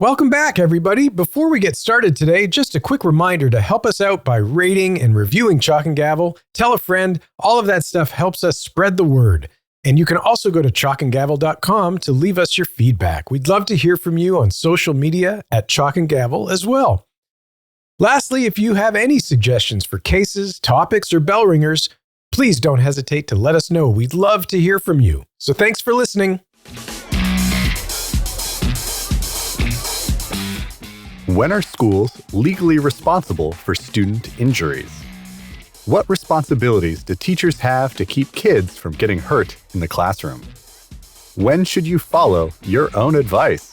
Welcome back, everybody. Before we get started today, just a quick reminder to help us out by rating and reviewing Chalk and Gavel. Tell a friend. All of that stuff helps us spread the word. And you can also go to chalkandgavel.com to leave us your feedback. We'd love to hear from you on social media at Chalk and Gavel as well. Lastly, if you have any suggestions for cases, topics, or bell ringers, please don't hesitate to let us know. We'd love to hear from you. So thanks for listening. When are schools legally responsible for student injuries? What responsibilities do teachers have to keep kids from getting hurt in the classroom? When should you follow your own advice?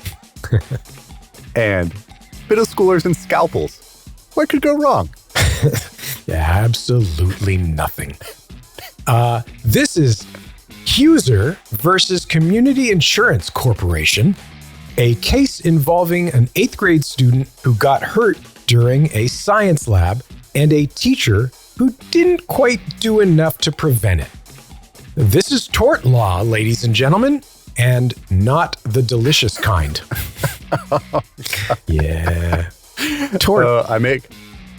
And middle schoolers and scalpels, what could go wrong? Absolutely nothing. This is Heuser versus Community Insurance Corporation, a case involving an 8th grade student who got hurt during a science lab and a teacher who didn't quite do enough to prevent it. This is tort law, ladies and gentlemen, and not the delicious kind. Yeah. Tort. I make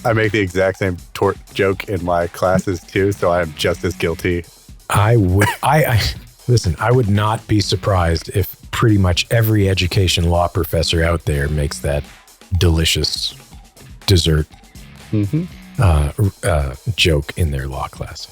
the exact same tort joke in my classes too, so I am just as guilty. Listen, I would not be surprised if pretty much every education law professor out there makes that delicious dessert joke in their law class.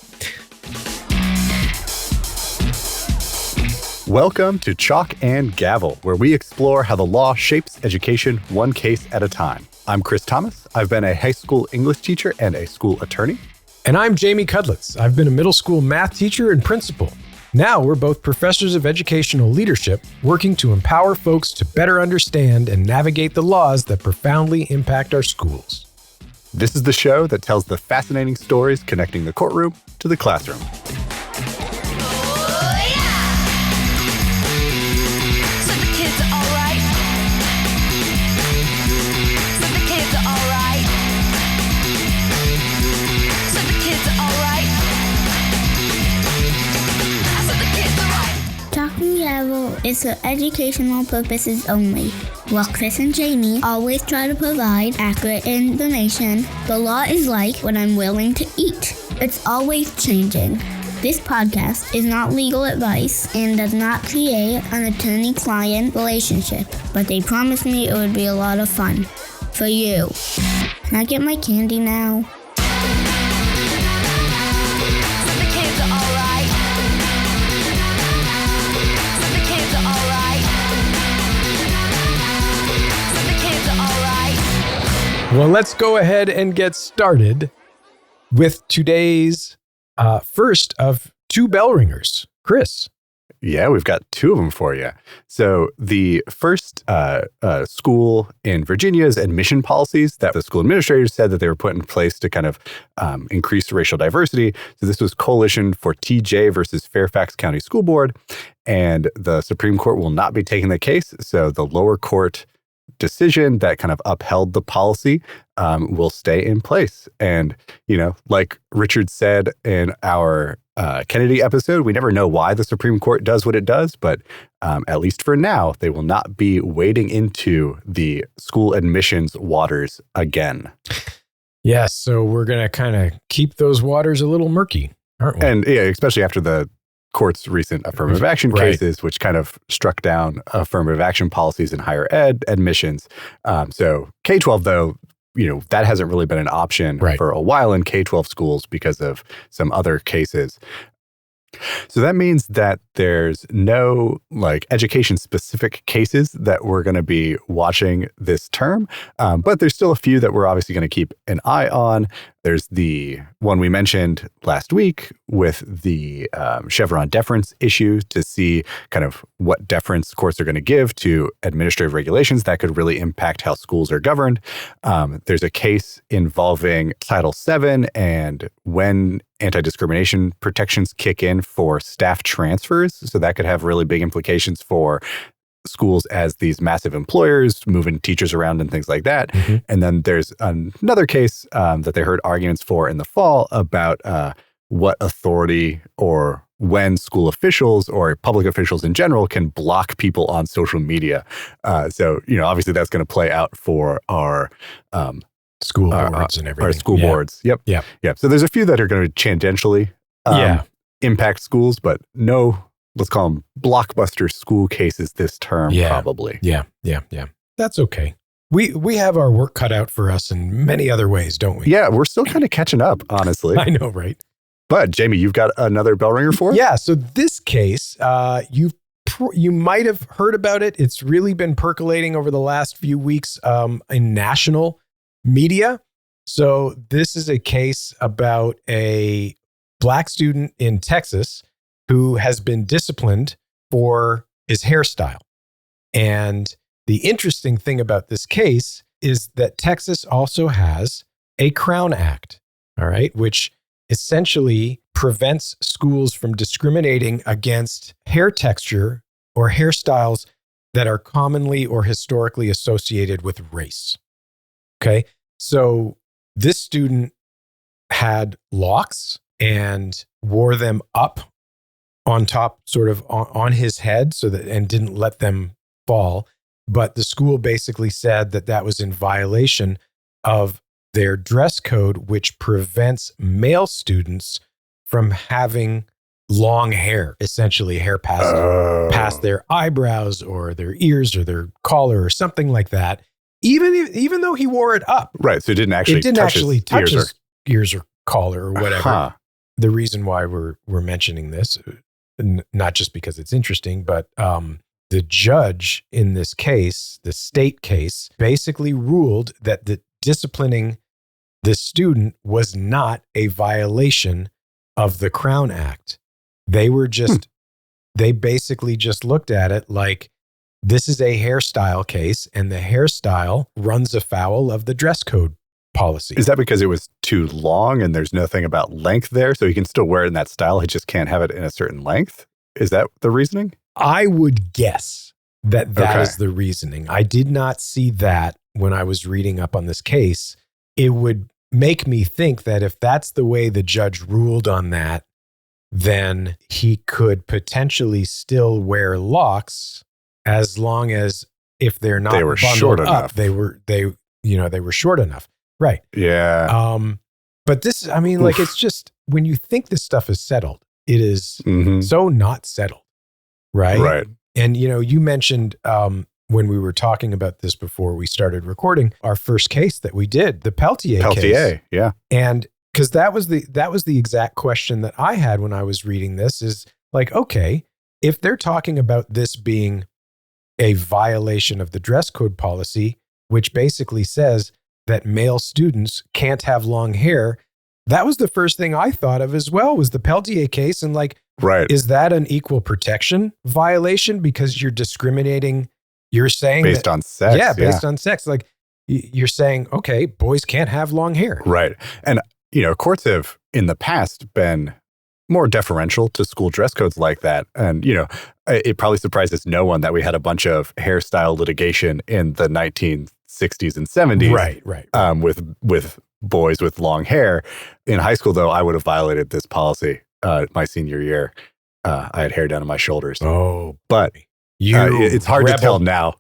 Welcome to Chalk and Gavel, where we explore how the law shapes education one case at a time. I'm Chris Thomas. I've been a high school English teacher and a school attorney. And I'm Jamie Cudlitz. I've been a middle school math teacher and principal. Now we're both professors of educational leadership, working to empower folks to better understand and navigate the laws that profoundly impact our schools. This is the show that tells the fascinating stories connecting the courtroom to the classroom. It's for educational purposes only. While Chris and Jamie always try to provide accurate information, the law is like what I'm willing to eat. It's always changing. This podcast is not legal advice and does not create an attorney-client relationship, but they promised me it would be a lot of fun. For you. Can I get my candy now? Well, let's go ahead and get started with today's first of two bell ringers. Chris. Yeah, we've got two of them for you. So the first school in Virginia's admission policies that the school administrators said that they were put in place to kind of increase racial diversity. So this was Coalition for TJ versus Fairfax County School Board. And the Supreme Court will not be taking the case. So the lower court decision that kind of upheld the policy will stay in place. And, like Richard said in our Kennedy episode, we never know why the Supreme Court does what it does, but at least for now, they will not be wading into the school admissions waters again. Yes, so we're going to kind of keep those waters a little murky, aren't we? And yeah, especially after the court's recent affirmative action cases, which kind of struck down affirmative action policies in higher ed admissions. So K-12, though, that hasn't really been an option for a while in K-12 schools because of some other cases. So that means that there's no education-specific cases that we're going to be watching this term, but there's still a few that we're obviously going to keep an eye on. There's the one we mentioned last week with the Chevron deference issue to see kind of what deference courts are going to give to administrative regulations that could really impact how schools are governed. There's a case involving Title VII and when anti-discrimination protections kick in for staff transfers. So that could have really big implications for schools as these massive employers, moving teachers around and things like that. Mm-hmm. And then there's another case that they heard arguments for in the fall about what authority or when school officials or public officials in general can block people on social media. So, obviously that's going to play out for our school boards and everything. Our school boards. Yep. So there's a few that are going to tangentially impact schools, but no, let's call them blockbuster school cases this term, probably. Yeah. That's okay. We have our work cut out for us in many other ways, don't we? Yeah, we're still kind of catching up, honestly. I know, right? But Jamie, you've got another bell ringer for us? Yeah. So this case, you might have heard about it. It's really been percolating over the last few weeks in national media. So this is a case about a Black student in Texas who has been disciplined for his hairstyle. And the interesting thing about this case is that Texas also has a Crown Act, all right, which essentially prevents schools from discriminating against hair texture or hairstyles that are commonly or historically associated with race. Okay, so this student had locks and wore them up on top, sort of on his head, and didn't let them fall. But the school basically said that that was in violation of their dress code, which prevents male students from having long hair, essentially hair past their eyebrows or their ears or their collar or something like that. Even though he wore it up, right? So it didn't actually touch his ears or collar or whatever. The reason why we're mentioning this, not just because it's interesting, but the judge in this case, the state case, basically ruled that the disciplining the student was not a violation of the Crown Act. They were just, they basically just looked at it like, this is a hairstyle case, and the hairstyle runs afoul of the dress code policy. Is that because it was too long and there's nothing about length there? So he can still wear it in that style, he just can't have it in a certain length? Is that the reasoning? I would guess that is the reasoning. I did not see that when I was reading up on this case. It would make me think that if that's the way the judge ruled on that, then he could potentially still wear locks as long as if they're not short enough. They were short enough. Right. Yeah. But this, I mean, like, it's just, when you think this stuff is settled, it is so not settled. Right. Right. And, you mentioned when we were talking about this before we started recording, our first case that we did, the Peltier case. Yeah. And because that was the exact question that I had when I was reading this, is like, okay, if they're talking about this being a violation of the dress code policy, which basically says that male students can't have long hair, that was the first thing I thought of as well, was the Peltier case. And like, right, is that an equal protection violation because you're discriminating? You're saying based on sex. Yeah, based on sex. Like, you're saying, okay, boys can't have long hair. Right. And, courts have in the past been more deferential to school dress codes like that. And, it probably surprises no one that we had a bunch of hairstyle litigation in the 1960s and 70s. Right. With boys with long hair. In high school, though, I would have violated this policy my senior year. I had hair down to my shoulders. Oh, but it's hard to tell now.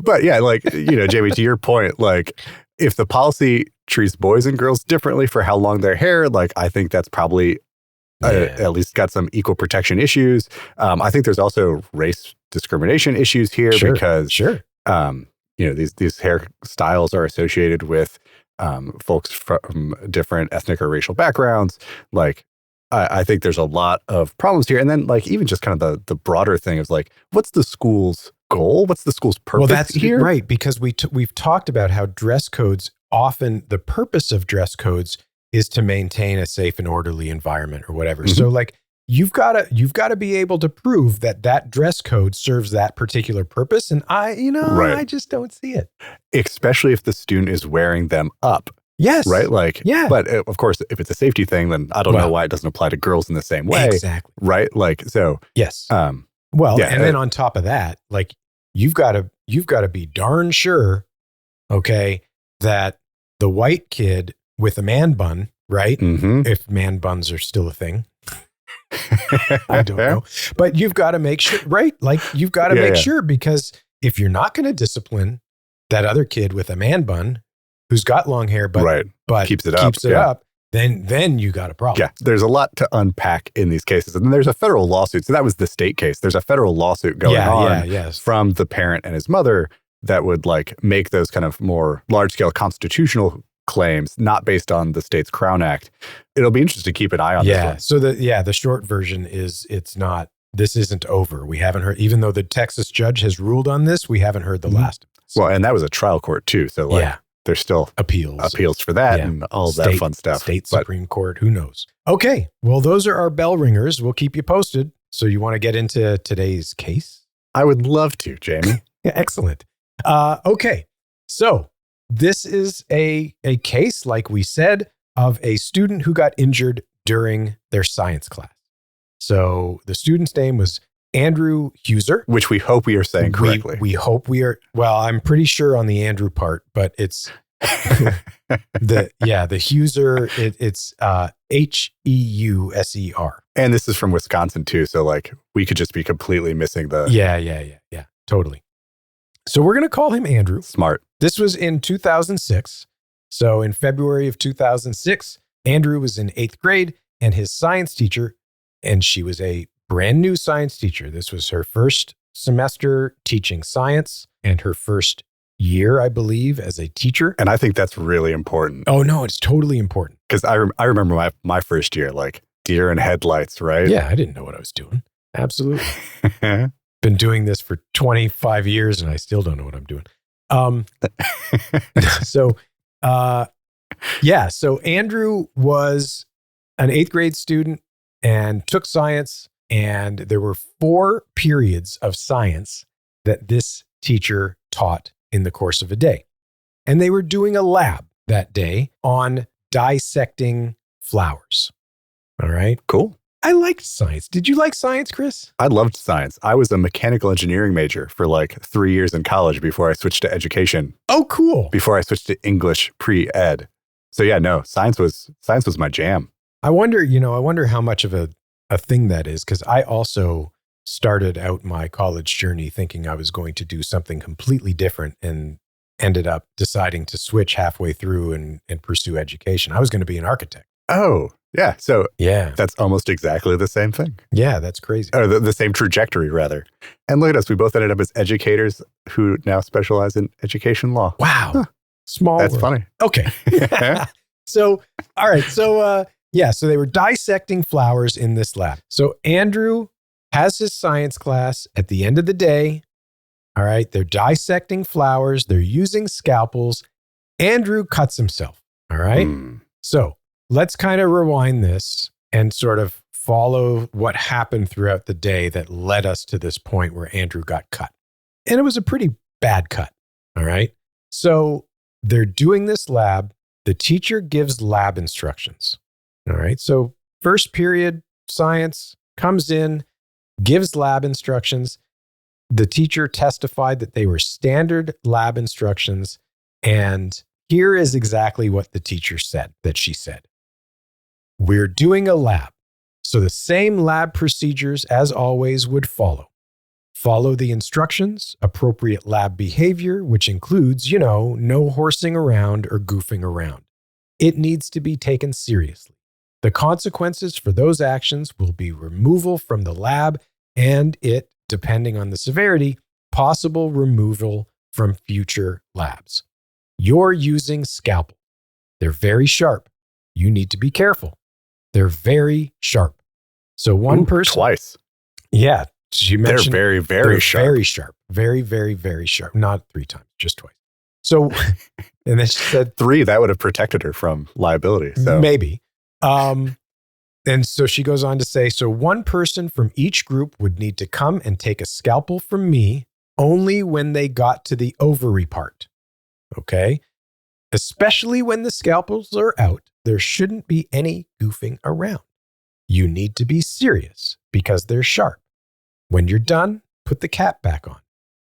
But yeah, like, Jamie, to your point, like, if the policy treats boys and girls differently for how long their hair, like, I think that's probably at least got some equal protection issues. I think there's also race discrimination issues here because these hairstyles are associated with folks from different ethnic or racial backgrounds. Like, I think there's a lot of problems here. And then, like, even just kind of the broader thing is like, what's the school's goal? What's the school's purpose here? Right, because we've talked about how dress codes, often the purpose of dress codes is to maintain a safe and orderly environment or whatever. So like, you've got to be able to prove that dress code serves that particular purpose. And I just don't see it. Especially if the student is wearing them up. Yes. Right? Like, yeah. But of course, if it's a safety thing, then I don't know why it doesn't apply to girls in the same way. Exactly. Right? Like, so. Yes. And then on top of that, like, you've got to be darn sure, okay, that the white kid with a man bun, right? Mm-hmm. If man buns are still a thing. I don't know. But you've got to make sure, right? Like you've got to make sure, because if you're not going to discipline that other kid with a man bun who's got long hair, but keeps it up, then you got a problem. Yeah, there's a lot to unpack in these cases. And then there's a federal lawsuit. So that was the state case. There's a federal lawsuit going on from the parent and his mother that would like make those kind of more large-scale constitutional claims, not based on the state's Crown Act. It'll be interesting to keep an eye on this one. So the short version is this isn't over. We haven't heard, even though the Texas judge has ruled on this, we haven't heard the last of it. Well, and that was a trial court too. So there's still appeals for that and all that fun stuff. State Supreme Court, who knows? Okay, well, those are our bell ringers. We'll keep you posted. So you want to get into today's case? I would love to, Jamie. Excellent. Okay, so this is a case, like we said, of a student who got injured during their science class. So the student's name was Andrew Heuser. Which we hope we are saying correctly. We hope we are. Well, I'm pretty sure on the Andrew part, but it's the Heuser, it's Heuser. And this is from Wisconsin too. So like we could just be completely missing the. Yeah. Totally. So we're going to call him Andrew. Smart. This was in 2006. So in February of 2006, Andrew was in 8th grade, and his science teacher, and she was a brand new science teacher. This was her first semester teaching science and her first year, I believe, as a teacher. And I think that's really important. Oh, no, it's totally important. Because I remember my first year, like deer in headlights, right? Yeah, I didn't know what I was doing. Absolutely. Been doing this for 25 years and I still don't know what I'm doing. So Andrew was an 8th grade student and took science, and there were 4 periods of science that this teacher taught in the course of a day. And they were doing a lab that day on dissecting flowers. All right. Cool. I liked science. Did you like science, Chris? I loved science. I was a mechanical engineering major for like 3 years in college before I switched to education. Oh, cool. Before I switched to English pre-ed. So yeah, no, science was my jam. I wonder how much of a thing that is, because I also started out my college journey thinking I was going to do something completely different and ended up deciding to switch halfway through and pursue education. I was going to be an architect. Oh, yeah. So yeah, that's almost exactly the same thing. Yeah, that's crazy. Or the same trajectory, rather. And look at us. We both ended up as educators who now specialize in education law. Wow. Huh. Small That's world. funny. Okay. So, all right. So, so they were dissecting flowers in this lab. So Andrew has his science class at the end of the day. All right. They're dissecting flowers. They're using scalpels. Andrew cuts himself. All right. So let's kind of rewind this and sort of follow what happened throughout the day that led us to this point where Andrew got cut. And it was a pretty bad cut. All right. So they're doing this lab. The teacher gives lab instructions. All right. So first period, science comes in, gives lab instructions. The teacher testified that they were standard lab instructions. And here is exactly what the teacher said, that she said. We're doing a lab. So the same lab procedures as always would follow. Follow the instructions, appropriate lab behavior, which includes, no horsing around or goofing around. It needs to be taken seriously. The consequences for those actions will be removal from the lab and depending on the severity, possible removal from future labs. You're using scalpel. They're very sharp. You need to be careful. They're very sharp. So one person. Twice. Yeah. She mentioned they're very sharp. Very sharp. Very, very, very sharp. Not 3 times, just twice. So, and then she said 3, that would have protected her from liability. So maybe. And so she goes on to say, so one person from each group would need to come and take a scalpel from me only when they got to the ovary part. Okay. Especially when the scalpels are out, there shouldn't be any goofing around. You need to be serious because they're sharp. When you're done, put the cap back on.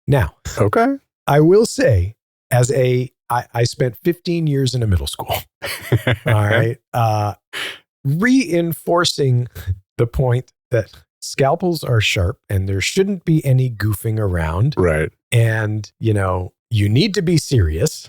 Now, okay. I will say, as a I spent 15 years in a middle school. All right. Reinforcing the point that scalpels are sharp and there shouldn't be any goofing around. Right. And, you need to be serious.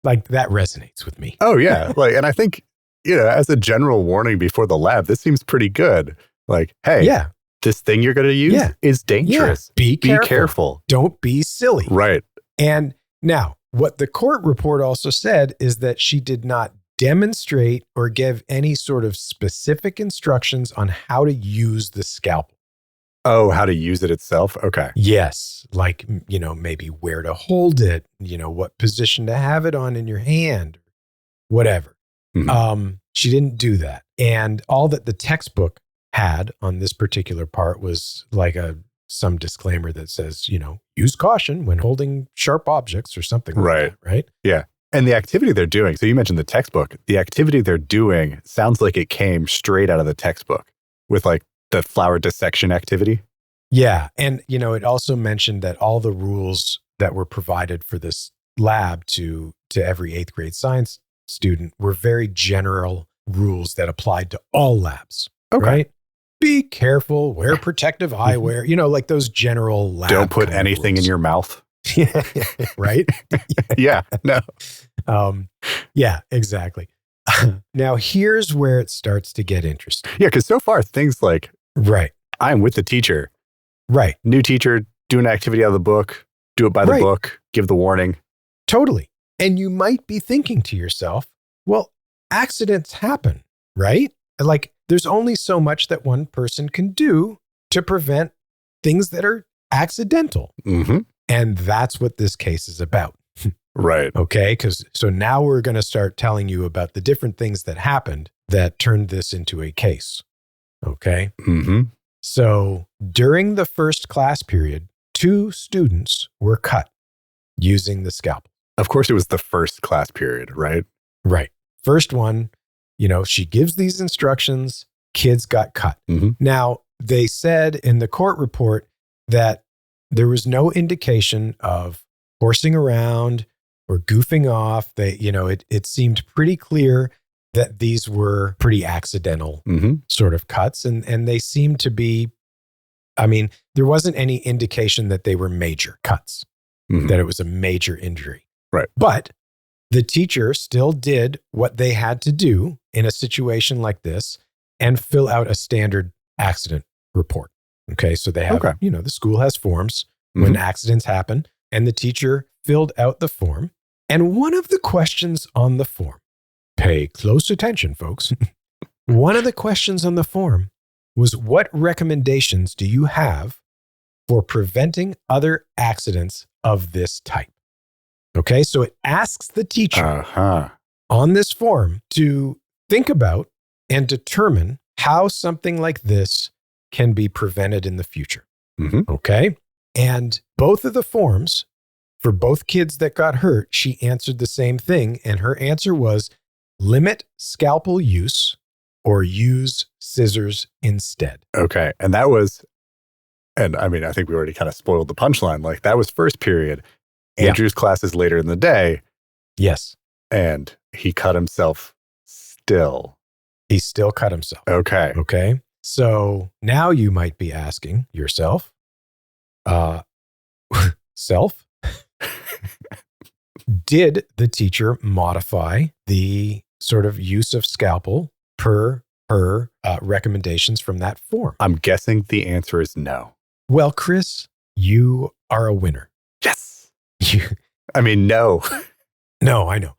Like that resonates with me. Oh, yeah. And I think, as a general warning before the lab, this seems pretty good. Like, hey, this thing you're going to use is dangerous. Be careful. Don't be silly. Right. And now, what the court report also said is that she did not demonstrate or give any sort of specific instructions on how to use the scalpel. Oh, how to use it itself? Okay. Yes. Like, maybe where to hold it, what position to have it on in your hand, whatever. Mm-hmm. She didn't do that. And all that the textbook had on this particular part was like some disclaimer that says, use caution when holding sharp objects or something like that, right? Yeah. And the activity they're doing, so you mentioned the textbook, the activity they're doing sounds like it came straight out of the textbook with like the flower dissection activity. Yeah. And, it also mentioned that all the rules that were provided for this lab to every 8th grade science student were very general rules that applied to all labs, right? Be careful, wear protective eyewear, like those general lab. Don't put anything in your mouth. Yeah, right? Yeah, no. Yeah, exactly. Now, here's where it starts to get interesting. Yeah, because so far, things like, right, I'm with the teacher. Right. New teacher, do an activity out of the book, do it by the book, give the warning. Totally. And you might be thinking to yourself, well, accidents happen, right? Like, there's only so much that one person can do to prevent things that are accidental. Mm-hmm. And that's what this case is about. Right. Okay. So now we're going to start telling you about the different things that happened that turned this into a case. Okay. Mm-hmm. So during the first class period, 2 students were cut using the scalpel. Of course, it was the first class period, right? Right. First one, she gives these instructions, kids got cut. Mm-hmm. Now, they said in the court report that there was no indication of horsing around or goofing off. It seemed pretty clear that these were pretty accidental sort of cuts. And they seemed to be, there wasn't any indication that they were major cuts, that it was a major injury. Right. But the teacher still did what they had to do in a situation like this and fill out a standard accident report. Okay. So they have, the school has forms when accidents happen, and the teacher filled out the form. And one of the questions on the form, pay close attention, folks. One of the questions on the form was, what recommendations do you have for preventing other accidents of this type? Okay, so it asks the teacher on this form to think about and determine how something like this can be prevented in the future. Mm-hmm. Okay, and both of the forms, for both kids that got hurt, she answered the same thing. And her answer was, limit scalpel use or use scissors instead. Okay. And that was, I think we already kind of spoiled the punchline. Like, that was first period. Andrew's class is later in the day. Yes. And he cut himself still. He still cut himself. Okay. Okay. So now you might be asking yourself, self, did the teacher modify the sort of use of scalpel per her recommendations from that form? I'm guessing the answer is no. Well, Chris, you are a winner. Yes. No. No, I know.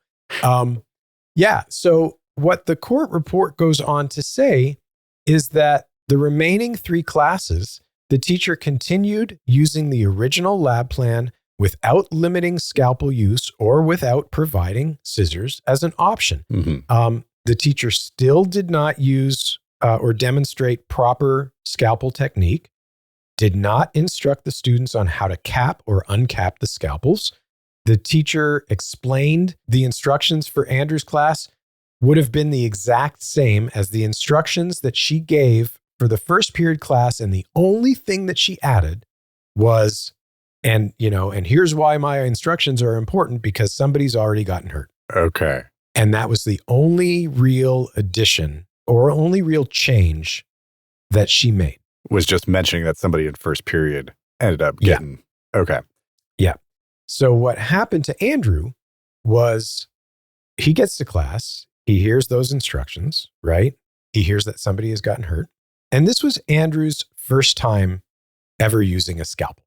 So what the court report goes on to say is that the remaining 3 classes, the teacher continued using the original lab plan without limiting scalpel use or without providing scissors as an option. Mm-hmm. The teacher still did not use or demonstrate proper scalpel technique, did not instruct the students on how to cap or uncap the scalpels. The teacher explained the instructions for Andrew's class would have been the exact same as the instructions that she gave for the first period class. And the only thing that she added was And, and here's why my instructions are important, because somebody's already gotten hurt. Okay. And that was the only real addition or only real change that she made. Was just mentioning that somebody in first period ended up getting, okay. Yeah. So what happened to Andrew was he gets to class, he hears those instructions, right? He hears that somebody has gotten hurt. And this was Andrew's first time ever using a scalpel,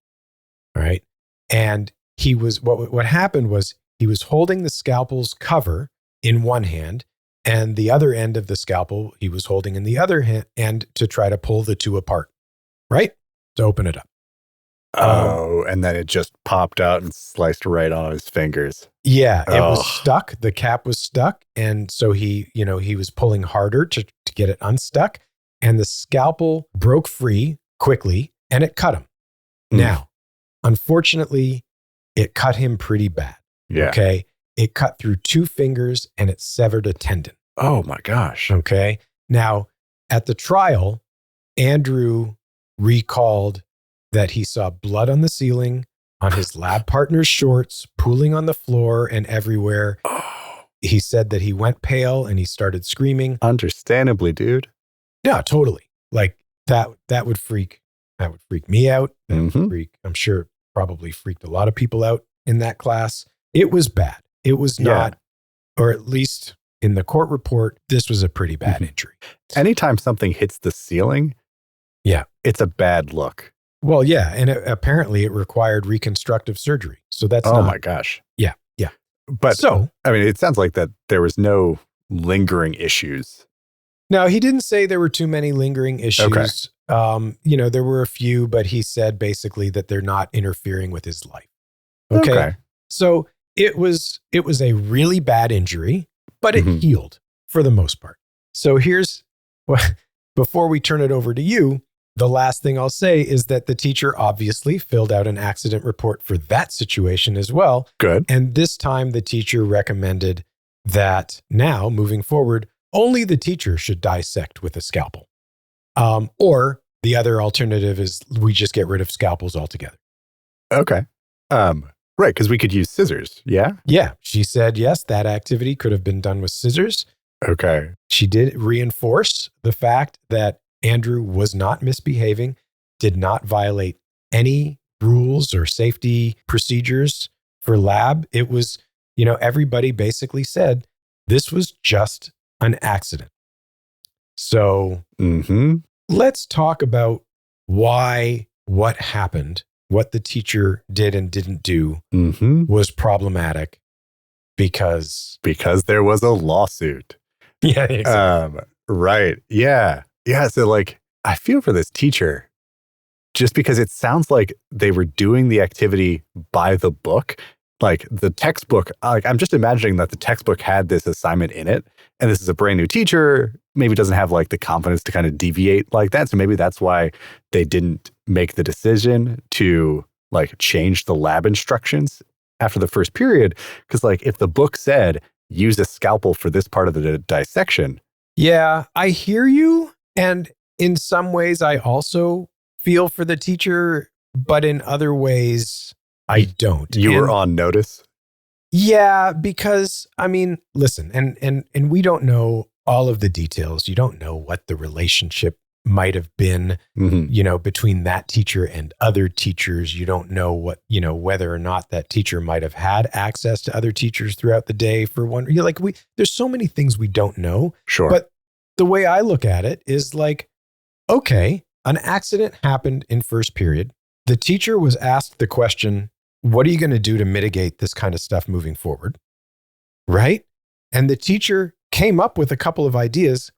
right? And he was, what happened was he was holding the scalpel's cover in one hand, and the other end of the scalpel he was holding in the other hand to try to pull the two apart, right? To open it up. And then it just popped out and sliced right on his fingers. Yeah, it was stuck. The cap was stuck. And so he was pulling harder to get it unstuck. And the scalpel broke free quickly and it cut him. Now, unfortunately, it cut him pretty bad. Yeah. Okay. It cut through 2 fingers and it severed a tendon. Oh my gosh. Okay. Now, at the trial, Andrew recalled that he saw blood on the ceiling, on his lab partner's shorts, pooling on the floor and everywhere. He said that he went pale and he started screaming. Understandably, dude. Yeah, totally. Like that would freak me out. That would freak, I'm sure probably freaked a lot of people out in that class. It was bad. It was not, or at least in the court report, this was a pretty bad injury. Anytime something hits the ceiling, it's a bad look. Well, yeah. And apparently it required reconstructive surgery. So that's my gosh. Yeah. But so, I mean, it sounds like that there was no lingering issues. No, he didn't say there were too many lingering issues. Okay. There were a few, but he said basically that they're not interfering with his life. Okay. So it was a really bad injury, but it healed for the most part. So here's what, before we turn it over to you, the last thing I'll say is that the teacher obviously filled out an accident report for that situation as well. Good. And this time the teacher recommended that now, moving forward, only the teacher should dissect with a scalpel. Or the other alternative is we just get rid of scalpels altogether. Okay. Right, because we could use scissors, yeah? Yeah, she said, yes, that activity could have been done with scissors. Okay. She did reinforce the fact that Andrew was not misbehaving, did not violate any rules or safety procedures for lab. It was, everybody basically said this was just an accident. So let's talk about what happened, what the teacher did and didn't do was problematic because there was a lawsuit. Yeah, exactly. Right. Yeah. Yeah. So I feel for this teacher just because it sounds like they were doing the activity by the book. Like the textbook, I'm just imagining that the textbook had this assignment in it, and this is a brand new teacher, maybe doesn't have the confidence to kind of deviate like that. So maybe that's why they didn't make the decision to change the lab instructions after the first period. Because if the book said, use a scalpel for this part of the dissection. Yeah, I hear you. And in some ways, I also feel for the teacher, but in other ways, I don't. You were on notice? Yeah, because listen, and we don't know all of the details. You don't know what the relationship might have been, between that teacher and other teachers. You don't know what, whether or not that teacher might have had access to other teachers throughout the day for one. There's so many things we don't know. Sure. But the way I look at it is okay, an accident happened in first period. The teacher was asked the question, what are you going to do to mitigate this kind of stuff moving forward? Right? And the teacher came up with a couple of ideas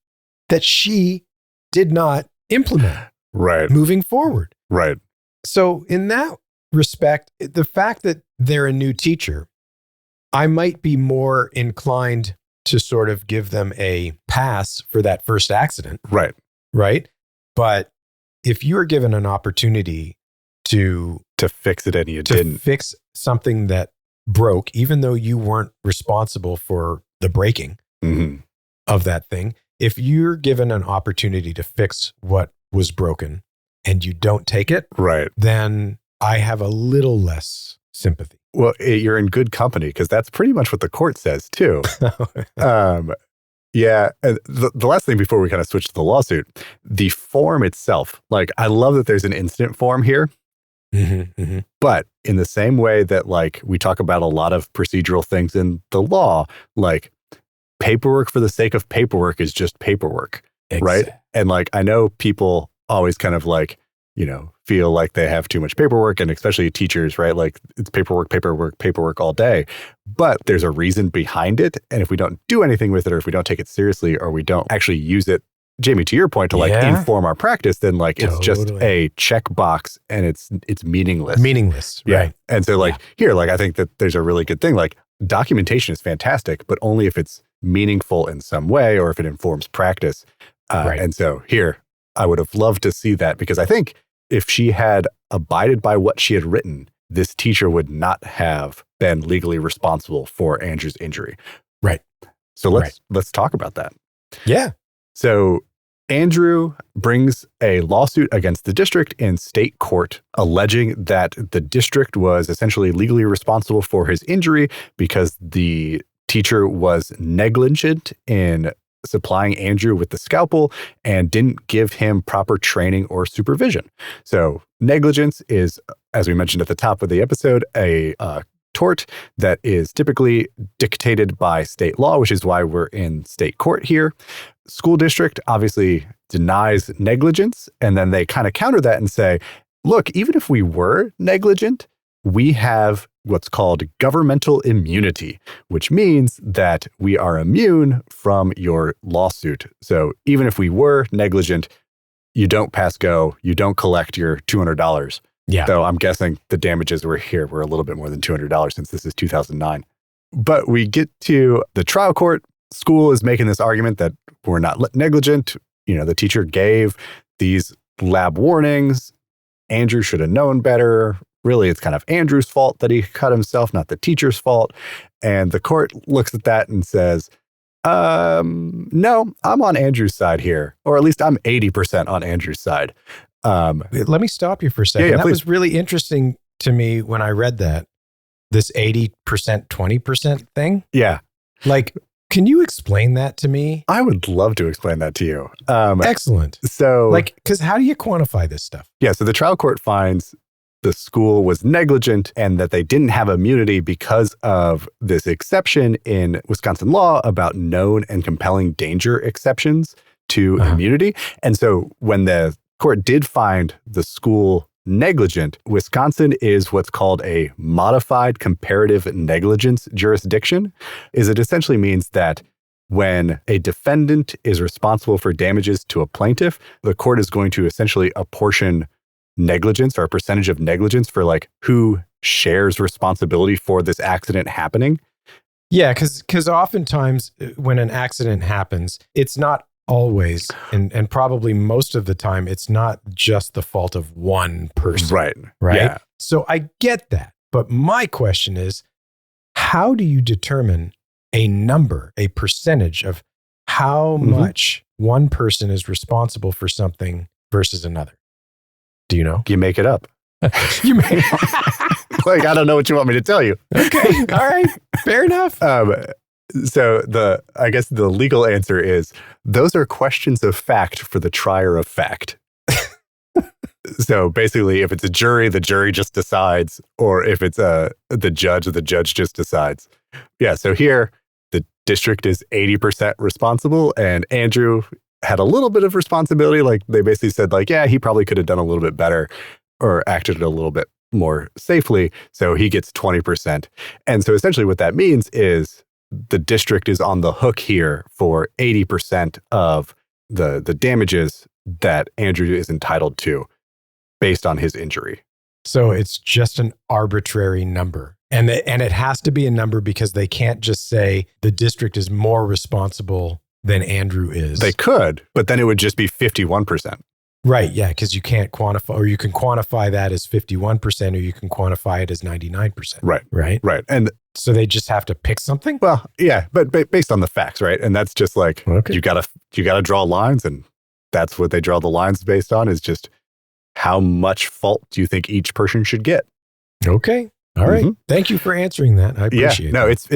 that she did not implement moving forward. Right. So in that respect, the fact that they're a new teacher, I might be more inclined to sort of give them a pass for that first accident. Right. Right. But if you're given an opportunity to fix it and you didn't fix something that broke, even though you weren't responsible for the breaking of that thing, if you're given an opportunity to fix what was broken and you don't take it, right, then I have a little less sympathy. Well, you're in good company because that's pretty much what the court says too. Yeah. And the last thing before we kind of switch to the lawsuit, the form itself, like I love that there's an incident form here. But in the same way that like we talk about a lot of procedural things in the law, like paperwork for the sake of paperwork is just paperwork, right? And like I know people always kind of like, you know, feel like they have too much paperwork, and especially teachers, right? Like it's paperwork all day. But there's a reason behind it. And if we don't do anything with it, or if we don't take it seriously, or we don't actually use it, Jamie, to your point, to like inform our practice, then like it's just a checkbox and it's meaningless. Meaningless, right? And so like here, like I think that there's a really good thing. Like documentation is fantastic, but only if it's meaningful in some way or if it informs practice. And so here, I would have loved to see that, because I think if she had abided by what she had written, this teacher would not have been legally responsible for Andrew's injury. Right. So let's talk about that. Yeah. So Andrew brings a lawsuit against the district in state court, alleging that the district was essentially legally responsible for his injury because the teacher was negligent in supplying Andrew with the scalpel and didn't give him proper training or supervision. So negligence is, as we mentioned at the top of the episode, a tort that is typically dictated by state law, which is why we're in state court here. School district obviously denies negligence, and then they kind of counter that and say, look, even if we were negligent, we have what's called governmental immunity, which means that we are immune from your lawsuit. So even if we were negligent, you don't pass go, you don't collect your $200. Yeah. So I'm guessing the damages were a little bit more than $200 since this is 2009. But we get to the trial court. School is making this argument that we're not negligent. You know, the teacher gave these lab warnings. Andrew should have known better. Really, it's kind of Andrew's fault that he cut himself, not the teacher's fault. And the court looks at that and says, no, I'm on Andrew's side here, or at least I'm 80% on Andrew's side. Let me stop you for a second. Yeah, that please. was really interesting to me when I read that, this 80%, 20% thing. Yeah. Like, can you explain that to me? I would love to explain that to you. Excellent. So, like, because how do you quantify this stuff? Yeah, so the trial court finds the school was negligent and that they didn't have immunity because of this exception in Wisconsin law about known and compelling danger exceptions to immunity. And so when the court did find the school negligent, Wisconsin is what's called a modified comparative negligence jurisdiction. It essentially means that when a defendant is responsible for damages to a plaintiff, the court is going to essentially apportion negligence or a percentage of negligence for like who shares responsibility for this accident happening. Yeah, because oftentimes when an accident happens, it's not always, and probably most of the time, it's not just the fault of one person. Right. Yeah. So I get that. But my question is, how do you determine a number, a percentage of how much one person is responsible for something versus another? Do you know? You make it up. You may. Like, I don't know what you want me to tell you. Okay. All right. Fair enough. So I guess the legal answer is those are questions of fact for the trier of fact. So basically, if it's a jury, the jury just decides, or if it's the judge just decides. Yeah. So here, the district is 80% responsible, and Andrew had a little bit of responsibility. Like they basically said, like, yeah, he probably could have done a little bit better or acted a little bit more safely. So he gets 20%. And so essentially what that means is the district is on the hook here for 80% of the damages that Andrew is entitled to based on his injury. So it's just an arbitrary number. And it has to be a number because they can't just say the district is more responsible than Andrew is. They could, but then it would just be 51%. Right, yeah, because you can't quantify, or you can quantify that as 51%, or you can quantify it as 99%. Right. And so they just have to pick something? Well, yeah, but based on the facts, right? And that's just like, okay. you gotta draw lines, and that's what they draw the lines based on, is just how much fault do you think each person should get? Okay. All right. Thank you for answering that. I appreciate it. No, it's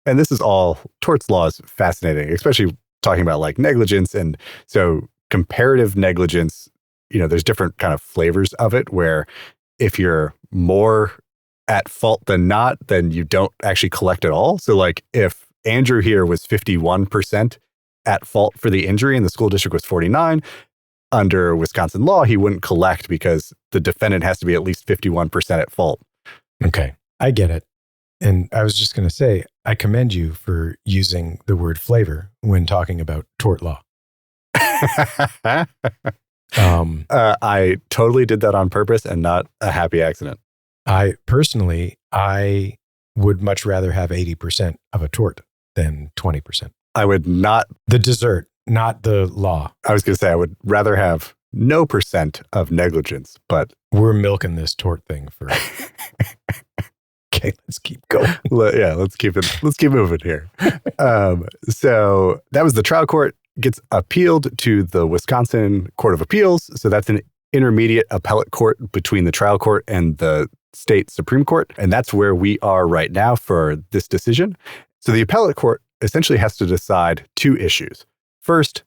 and this is all, torts law is fascinating, especially talking about like negligence. And so comparative negligence, there's different kind of flavors of it, where if you're more at fault than not, then you don't actually collect at all. So like if Andrew here was 51% at fault for the injury and the school district was 49, under Wisconsin law, he wouldn't collect because the defendant has to be at least 51% at fault. Okay. I get it. And I was just going to say, I commend you for using the word flavor when talking about tort law. I totally did that on purpose and not a happy accident. I would much rather have 80% of a tort than 20%. I would not. The dessert, not the law. I was going to say, I would rather have no percent of negligence, but we're milking this tort thing for. Okay, let's keep going. Let's keep moving here. So that was the trial court, gets appealed to the Wisconsin Court of Appeals. So that's an intermediate appellate court between the trial court and the state Supreme Court. And that's where we are right now for this decision. So the appellate court essentially has to decide two issues. First,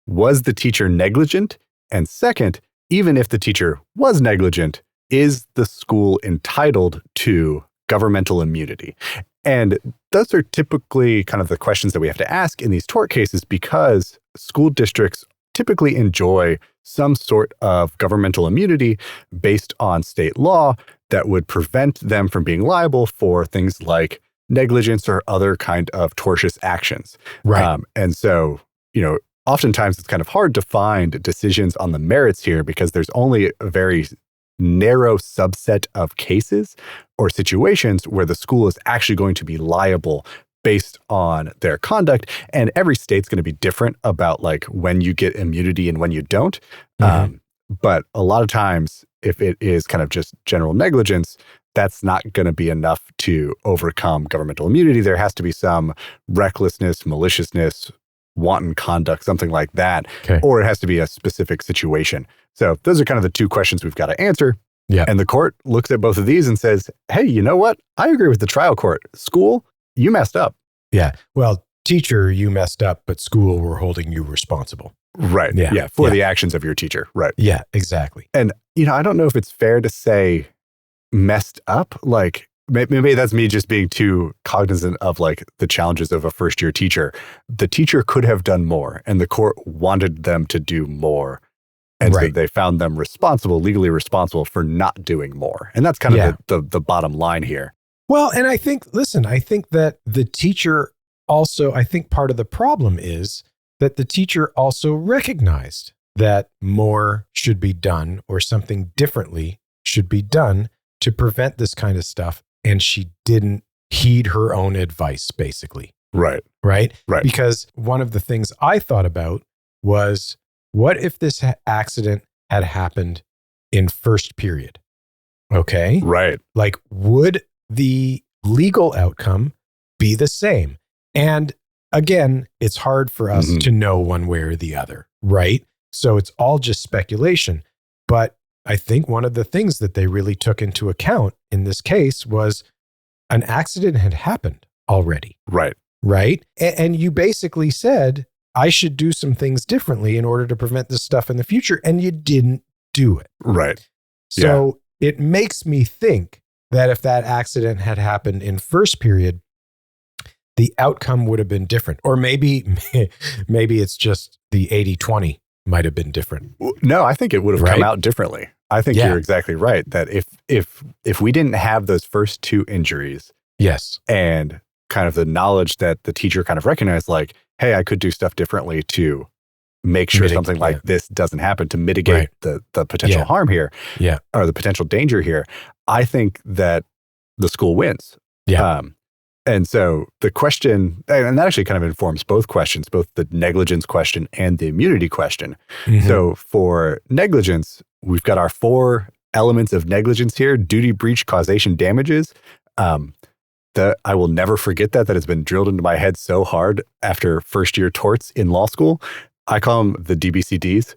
was the teacher negligent? And second, even if the teacher was negligent, is the school entitled to governmental immunity? And those are typically kind of the questions that we have to ask in these tort cases, because school districts typically enjoy some sort of governmental immunity based on state law that would prevent them from being liable for things like negligence or other kind of tortious actions. Right. And so, oftentimes it's kind of hard to find decisions on the merits here because there's only a very narrow subset of cases or situations where the school is actually going to be liable based on their conduct. And every state's going to be different about like when you get immunity and when you don't. But a lot of times, if it is kind of just general negligence, that's not going to be enough to overcome governmental immunity. There has to be some recklessness, maliciousness, wanton conduct, something like that, or it has to be a specific situation. So those are kind of the two questions we've got to answer. Yeah. And the court looks at both of these and says, hey, you know what? I agree with the trial court. School, you messed up. Yeah. Well, teacher, you messed up, but school, we're holding you responsible. Right. Yeah. For the actions of your teacher. Right. Yeah, exactly. And, I don't know if it's fair to say messed up. Like, maybe that's me just being too cognizant of like the challenges of a first year teacher. The teacher could have done more and the court wanted them to do more. And so they found them legally responsible for not doing more. And that's kind of the bottom line here. Well, and I think that the teacher also, I think part of the problem is that the teacher also recognized that more should be done or something differently should be done to prevent this kind of stuff. And she didn't heed her own advice, basically. Right. Because one of the things I thought about was, what if this accident had happened in first period? Okay. Right. Like, would the legal outcome be the same? And again, it's hard for us to know one way or the other, right? So it's all just speculation. But I think one of the things that they really took into account in this case was an accident had happened already. Right. And you basically said, I should do some things differently in order to prevent this stuff in the future. And you didn't do it. Right. So it makes me think that if that accident had happened in first period, the outcome would have been different. Or maybe it's just the 80-20 might have been different. No, I think it would have come out differently. I think you're exactly right. That if we didn't have those first two injuries, and kind of the knowledge that the teacher kind of recognized, like, hey, I could do stuff differently to make sure something like this doesn't happen, to mitigate the potential harm here, or the potential danger here, I think that the school wins. And so the question, and that actually kind of informs both questions, both the negligence question and the immunity question. So for negligence, we've got our 4 elements of negligence here: duty, breach, causation, damages. I will never forget that has been drilled into my head so hard after first year torts in law school. I call them the DBCDs.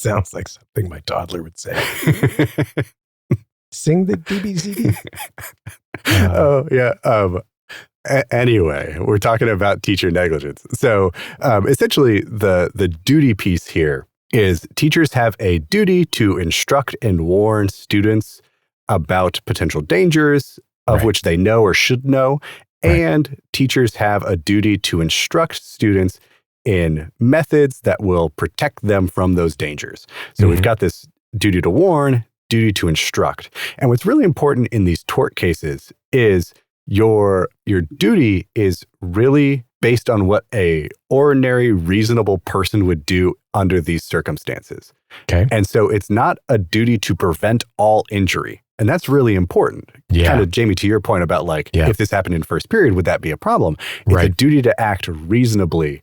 Sounds like something my toddler would say. Sing the DBCD. Oh, yeah. Anyway, we're talking about teacher negligence. So essentially, the duty piece here is teachers have a duty to instruct and warn students about potential dangers of which they know or should know. And teachers have a duty to instruct students in methods that will protect them from those dangers. So we've got this duty to warn, duty to instruct. And what's really important in these tort cases is your duty is really based on what a ordinary, reasonable person would do under these circumstances. Okay. And so it's not a duty to prevent all injury. And that's really important. Yeah. Kind of, Jamie, to your point about if this happened in first period, would that be a problem? It's a duty to act reasonably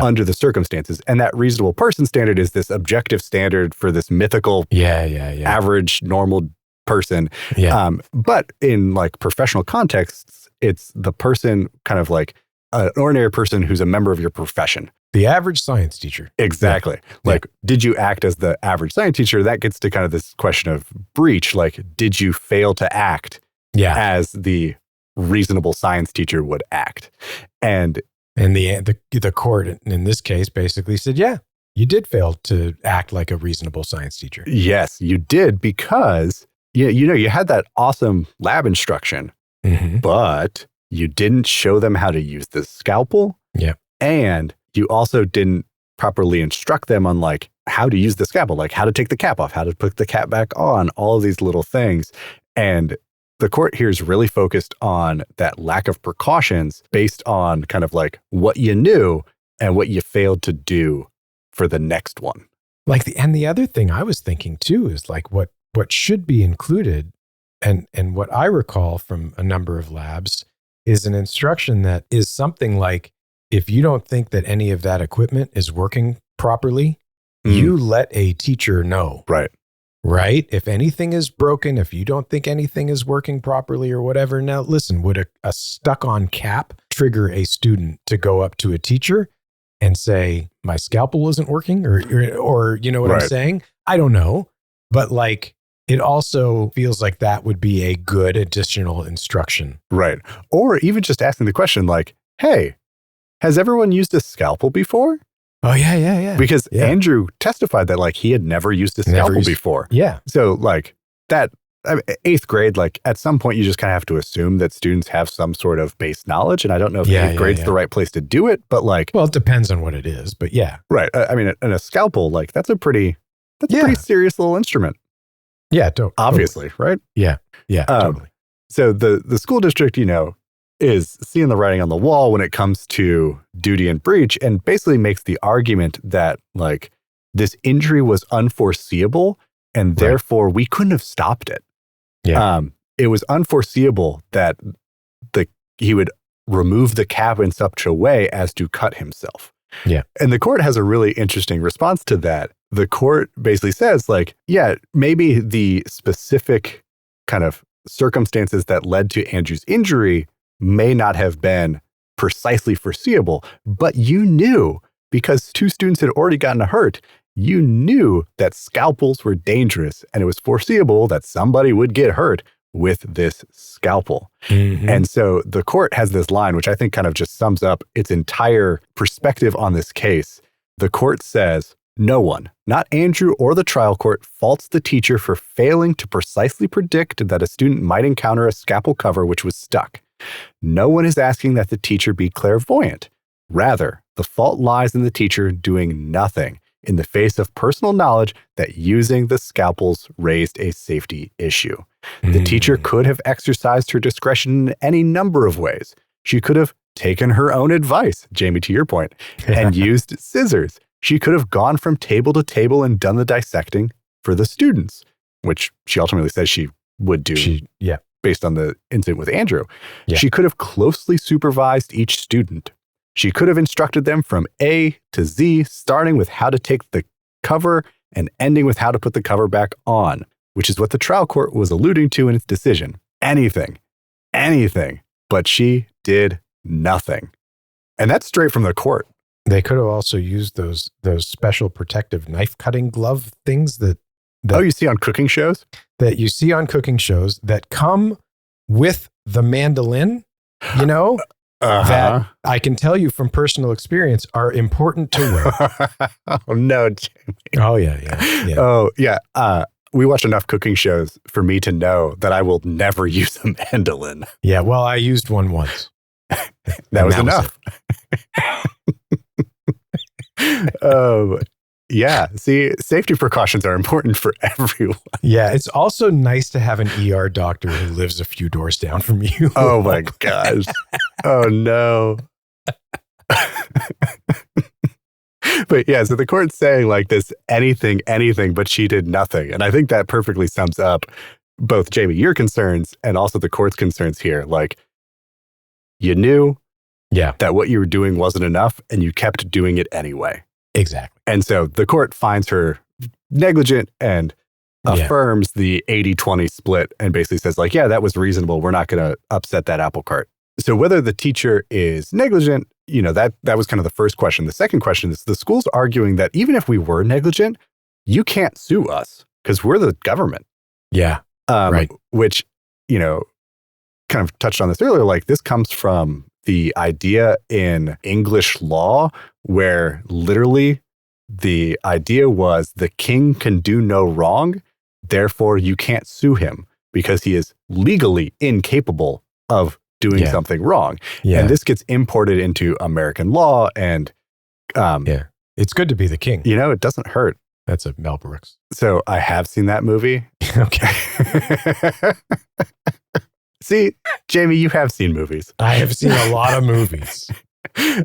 under the circumstances. And that reasonable person standard is this objective standard for this mythical average, normal person. Yeah. But in professional contexts, it's the person kind of like an ordinary person who's a member of your profession. The average science teacher. Exactly. Did you act as the average science teacher? That gets to kind of this question of breach. Did you fail to act as the reasonable science teacher would act? And the court in this case basically said, yeah, you did fail to act like a reasonable science teacher. Yes, you did, because you had that awesome lab instruction, but you didn't show them how to use the scalpel. Yeah. And you also didn't properly instruct them on how to use the scalpel, how to take the cap off, how to put the cap back on, all of these little things. And the court here is really focused on that lack of precautions based on kind of what you knew and what you failed to do for the next one. And the other thing I was thinking too is what should be included, and what I recall from a number of labs is an instruction that is something like, if you don't think that any of that equipment is working properly, you let a teacher know. Right? If anything is broken, if you don't think anything is working properly or whatever. Now, listen, would a stuck-on cap trigger a student to go up to a teacher and say, my scalpel isn't working? Or you know what I'm saying? I don't know. But it also feels like that would be a good additional instruction. Right. Or even just asking the question hey, has everyone used a scalpel before? Oh, yeah. Because Andrew testified that he had never used a scalpel before. Yeah. So that, eighth grade, at some point you just kind of have to assume that students have some sort of base knowledge. And I don't know if eighth grade's the right place to do it, but well, it depends on what it is, but yeah. Right. I mean, and a scalpel, that's a pretty serious little instrument. Yeah. Obviously, totally. Right? Yeah. Yeah. Totally. So the school district, is seeing the writing on the wall when it comes to duty and breach, and basically makes the argument that this injury was unforeseeable and therefore we couldn't have stopped it. Yeah. It was unforeseeable that he would remove the cap in such a way as to cut himself. Yeah. And the court has a really interesting response to that. The court basically says maybe the specific kind of circumstances that led to Andrew's injury may not have been precisely foreseeable, but you knew, because two students had already gotten hurt, you knew that scalpels were dangerous, and it was foreseeable that somebody would get hurt with this scalpel. And so the court has this line, which I think kind of just sums up its entire perspective on this case. The court says, no one, not Andrew or the trial court, faults the teacher for failing to precisely predict that a student might encounter a scalpel cover which was stuck. No one is asking that the teacher be clairvoyant. Rather, the fault lies in the teacher doing nothing in the face of personal knowledge that using the scalpels raised a safety issue. The teacher could have exercised her discretion in any number of ways. She could have taken her own advice, Jamie, to your point, and used scissors. She could have gone from table to table and done the dissecting for the students, which she ultimately says she would do. Based on the incident with Andrew. Yeah. She could have closely supervised each student. She could have instructed them from A to Z, starting with how to take the cover and ending with how to put the cover back on, which is what the trial court was alluding to in its decision. Anything, but she did nothing. And that's straight from the court. They could have also used those special protective knife cutting glove things that you see on cooking shows? That you see on cooking shows that come with the mandolin, you know, that I can tell you from personal experience are important to wear. Oh, no, Jamie. Oh, yeah. Oh, yeah. We watch enough cooking shows for me to know that I will never use a mandolin. Yeah, well, I used one once. That was enough. Yeah. See, safety precautions are important for everyone. Yeah. It's also nice to have an ER doctor who lives a few doors down from you. Oh my gosh. Oh no. But yeah, so the court's saying like this, anything, but she did nothing. And I think that perfectly sums up both, Jamie, your concerns and also the court's concerns here. Like, you knew that what you were doing wasn't enough and you kept doing it anyway. Exactly. And so the court finds her negligent and affirms the 80-20 split and basically says like, yeah, that was reasonable. We're not going to upset that apple cart. So whether the teacher is negligent, that was kind of the first question. The second question is the school's arguing that even if we were negligent, you can't sue us because we're the government. Yeah. Right. Which, kind of touched on this earlier, like this comes from the idea in English law where literally the idea was the king can do no wrong, therefore you can't sue him because he is legally incapable of doing something wrong. Yeah. And this gets imported into American law and it's good to be the king. It doesn't hurt. That's a Mel Brooks. So I have seen that movie. Okay. See, Jamie, you have seen movies. I have seen a lot of movies.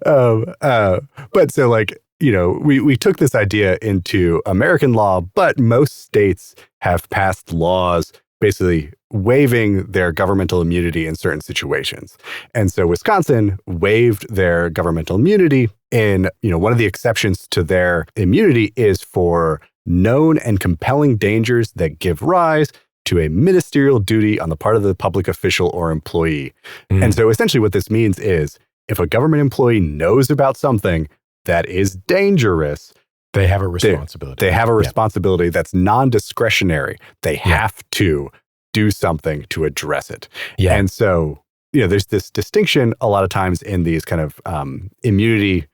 But so like, we took this idea into American law, but most states have passed laws basically waiving their governmental immunity in certain situations. And so Wisconsin waived their governmental immunity in, one of the exceptions to their immunity is for known and compelling dangers that give rise to a ministerial duty on the part of the public official or employee. And so essentially what this means is if a government employee knows about something that is dangerous, they have a responsibility. They have a responsibility that's non-discretionary. They have to do something to address it. Yeah. And so, there's this distinction a lot of times in these kind of immunity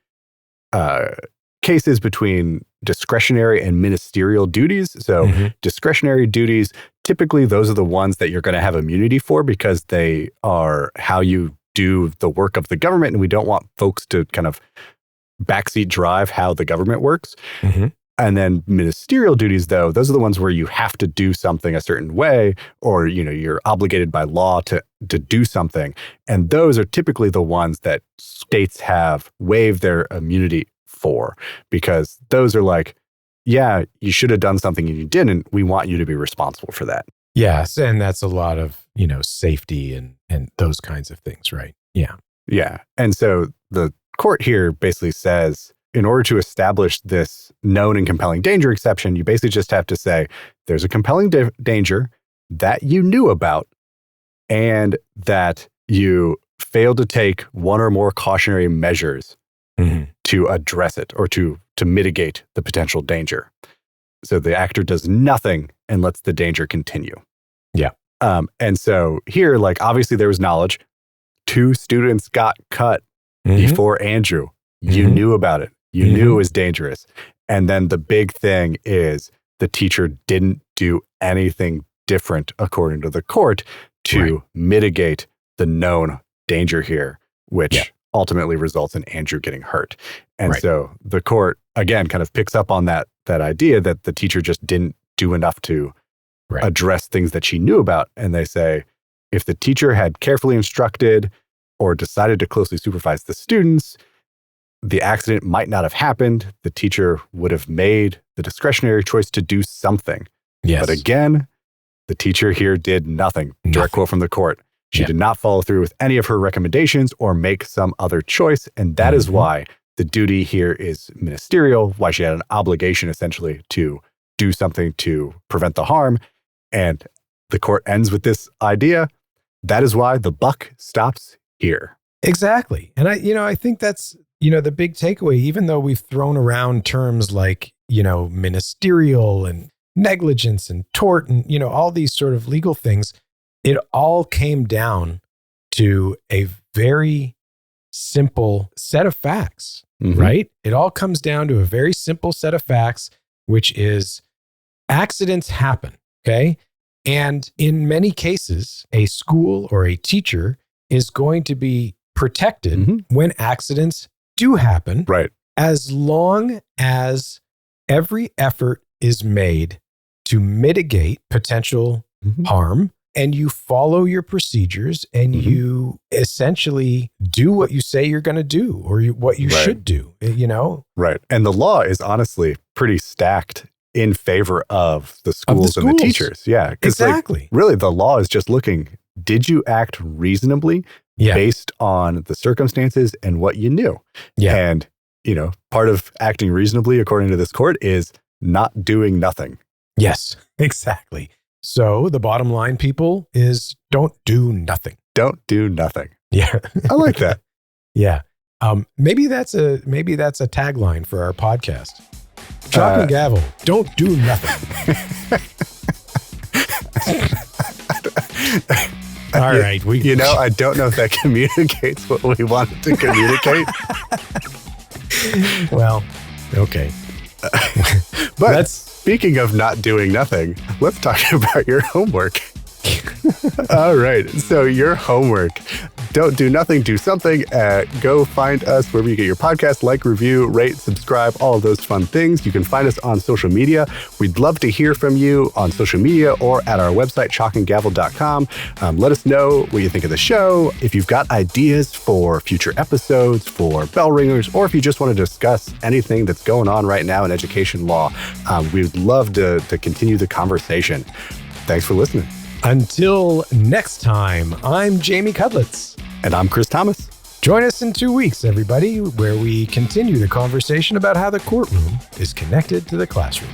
cases between discretionary and ministerial duties. So discretionary duties, typically those are the ones that you're going to have immunity for because they are how you do the work of the government. And we don't want folks to kind of backseat drive how the government works. And then ministerial duties, though, those are the ones where you have to do something a certain way or, you're obligated by law to do something. And those are typically the ones that states have waived their immunity for because those are like, yeah, you should have done something and you didn't. We want you to be responsible for that. Yes. And that's a lot of, safety and those kinds of things, right? Yeah. Yeah. And so the court here basically says, in order to establish this known and compelling danger exception, you basically just have to say there's a compelling danger that you knew about and that you failed to take one or more cautionary measures to address it or to mitigate the potential danger. So the actor does nothing and lets the danger continue. Yeah. And so here, like, obviously there was knowledge. 2 students got cut before Andrew. You knew about it. You knew it was dangerous. And then the big thing is the teacher didn't do anything different, according to the court, to mitigate the known danger here, which ultimately results in Andrew getting hurt. And so the court, again, kind of picks up on that idea that the teacher just didn't do enough to address things that she knew about. And they say, if the teacher had carefully instructed or decided to closely supervise the students, the accident might not have happened. The teacher would have made the discretionary choice to do something. Yes. But again, the teacher here did nothing. Direct quote from the court. She did not follow through with any of her recommendations or make some other choice. And that is why the duty here is ministerial, why she had an obligation essentially to do something to prevent the harm. And the court ends with this idea. That is why the buck stops here. Exactly. And I think that's, the big takeaway, even though we've thrown around terms like, ministerial and negligence and tort and, all these sort of legal things, it all came down to a very simple set of facts, right? It all comes down to a very simple set of facts, which is accidents happen, okay? And in many cases, a school or a teacher is going to be protected when accidents do happen, right? As long as every effort is made to mitigate potential harm, and you follow your procedures, and you essentially do what you say you're going to do, or what you should do, Right. And the law is honestly pretty stacked in favor of the schools and the teachers. Yeah. Exactly. Really, the law is just looking, did you act reasonably based on the circumstances and what you knew? Yeah. And, part of acting reasonably, according to this court, is not doing nothing. Yes, exactly. So the bottom line, people, is don't do nothing. Don't do nothing. Yeah. I like that. Yeah. Maybe that's a tagline for our podcast. Chalk and gavel. Don't do nothing. All right. I don't know if that communicates what we wanted to communicate. Well, okay. But speaking of not doing nothing, let's talk about your homework. All right. So your homework. Don't do nothing, do something. Go find us wherever you get your podcast, like, review, rate, subscribe, all of those fun things. You can find us on social media. We'd love to hear from you on social media or at our website, chalkandgavel.com. Let us know what you think of the show. If you've got ideas for future episodes, for bell ringers, or if you just want to discuss anything that's going on right now in education law, we'd love to continue the conversation. Thanks for listening. Until next time, I'm Jamie Cudlitz. And I'm Chris Thomas. Join us in 2 weeks, everybody, where we continue the conversation about how the courtroom is connected to the classroom.